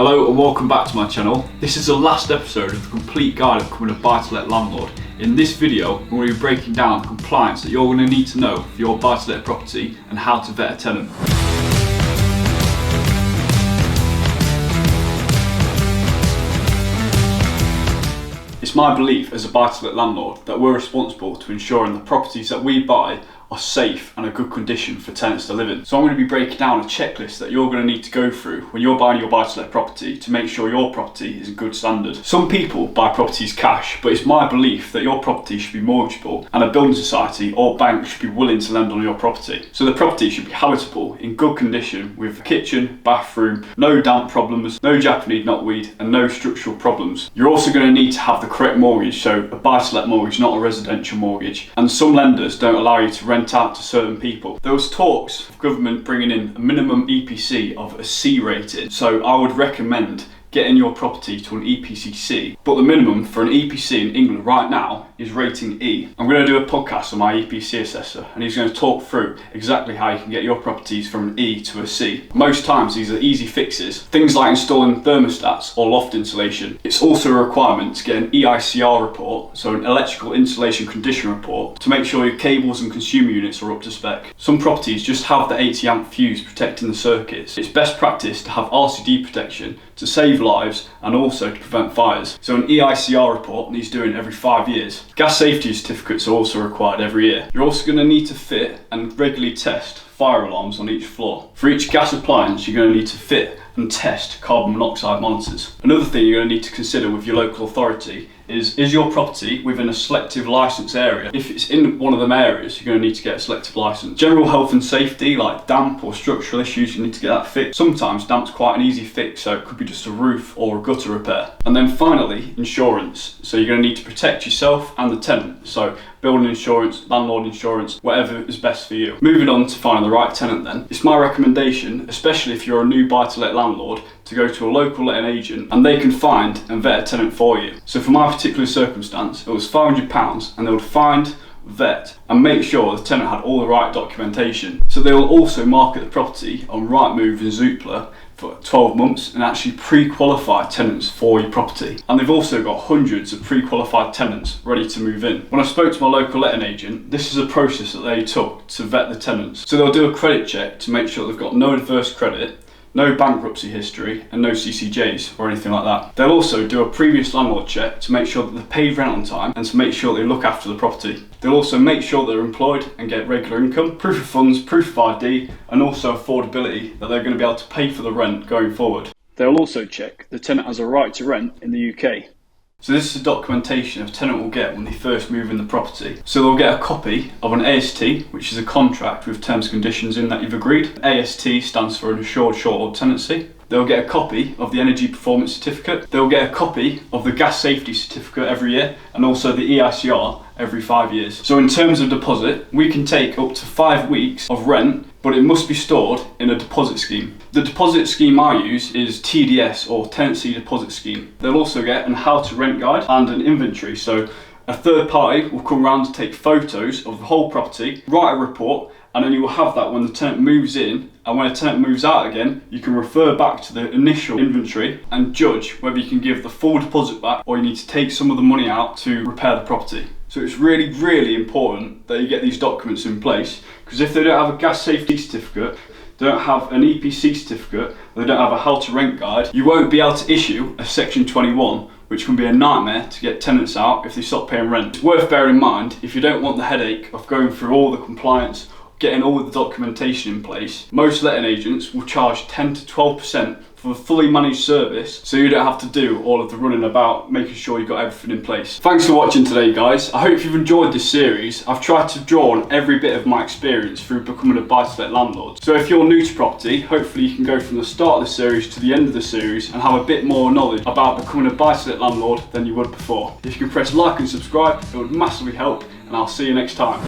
Hello and welcome back to my channel. This is the last episode of the complete guide of becoming a buy-to-let landlord. In this video, I'm going to be breaking down the compliance that you're going to need to know for your buy-to-let property and how to vet a tenant. It's my belief as a buy-to-let landlord that we're responsible to ensuring the properties that we buy are safe and a good condition for tenants to live in. So I'm going to be breaking down a checklist that you're going to need to go through when you're buying your buy-to-let property to make sure your property is a good standard. Some people buy properties cash, but it's my belief that your property should be mortgageable and a building society or bank should be willing to lend on your property. So the property should be habitable, in good condition, with a kitchen, bathroom, no damp problems, no Japanese knotweed and no structural problems. You're also going to need to have the correct mortgage, so a buy-to-let mortgage, not a residential mortgage. And some lenders don't allow you to rent out to certain people. There was talks of government bringing in a minimum EPC of a C rating, so I would recommend getting your property to an EPC C, but the minimum for an EPC in England right now is rating E. I'm going to do a podcast on my EPC assessor and he's going to talk through exactly how you can get your properties from an E to a C. Most times these are easy fixes, things like installing thermostats or loft insulation. It's also a requirement to get an EICR report, so an electrical installation condition report, to make sure your cables and consumer units are up to spec. Some properties just have the 80 amp fuse protecting the circuits. It's best practice to have RCD protection to save lives and also to prevent fires. So an EICR report needs doing every 5 years. Gas safety certificates are also required every year. You're also going to need to fit and regularly test fire alarms on each floor. For each gas appliance, you're going to need to fit and test carbon monoxide monitors. Another thing you're going to need to consider with your local authority is your property within a selective licence area? If it's in one of them areas, you're going to need to get a selective licence. General health and safety, like damp or structural issues, you need to get that fixed. Sometimes damp's quite an easy fix, so it could be just a roof or a gutter repair. And then finally, insurance. So you're going to need to protect yourself and the tenant. So building insurance, landlord insurance, whatever is best for you. Moving on to finding the right tenant then. It's my recommendation, especially if you're a new buy-to-let landlord, to go to a local letting agent and they can find and vet a tenant for you. So for my particular circumstance, it was £500 and they would find, vet and make sure the tenant had all the right documentation. So they will also market the property on Rightmove and Zoopla for 12 months and actually pre-qualify tenants for your property. And they've also got hundreds of pre-qualified tenants ready to move in. When I spoke to my local letting agent, this is a process that they took to vet the tenants. So they'll do a credit check to make sure they've got no adverse credit, no bankruptcy history and no CCJs or anything like that. They'll also do a previous landlord check to make sure that they paid rent on time and to make sure they look after the property. They'll also make sure they're employed and get regular income, proof of funds, proof of ID and also affordability, that they're going to be able to pay for the rent going forward. They'll also check the tenant has a right to rent in the UK. So this is the documentation a tenant will get when they first move in the property. So they'll get a copy of an AST, which is a contract with terms and conditions in that you've agreed. AST stands for an assured short-hold tenancy. They'll get a copy of the energy performance certificate. They'll get a copy of the gas safety certificate every year and also the EICR every 5 years. So in terms of deposit, we can take up to 5 weeks of rent, but it must be stored in a deposit scheme. The deposit scheme I use is TDS, or Tenancy Deposit Scheme. They'll also get an how to rent guide and an inventory. So a third party will come around to take photos of the whole property, write a report, and then you will have that when the tenant moves in, and when a tenant moves out again, you can refer back to the initial inventory and judge whether you can give the full deposit back or you need to take some of the money out to repair the property. So it's really, really important that you get these documents in place, because if they don't have a gas safety certificate, they don't have an EPC certificate, they don't have a how to rent guide, you won't be able to issue a Section 21, which can be a nightmare to get tenants out if they stop paying rent. It's worth bearing in mind if you don't want the headache of going through all the compliance, getting all the documentation in place. Most letting agents will charge 10 to 12% for a fully managed service, so you don't have to do all of the running about making sure you've got everything in place. Thanks for watching today, guys. I hope you've enjoyed this series. I've tried to draw on every bit of my experience through becoming a buy-to-let landlord. So if you're new to property, hopefully you can go from the start of the series to the end of the series and have a bit more knowledge about becoming a buy-to-let landlord than you would before. If you can press like and subscribe, it would massively help, and I'll see you next time.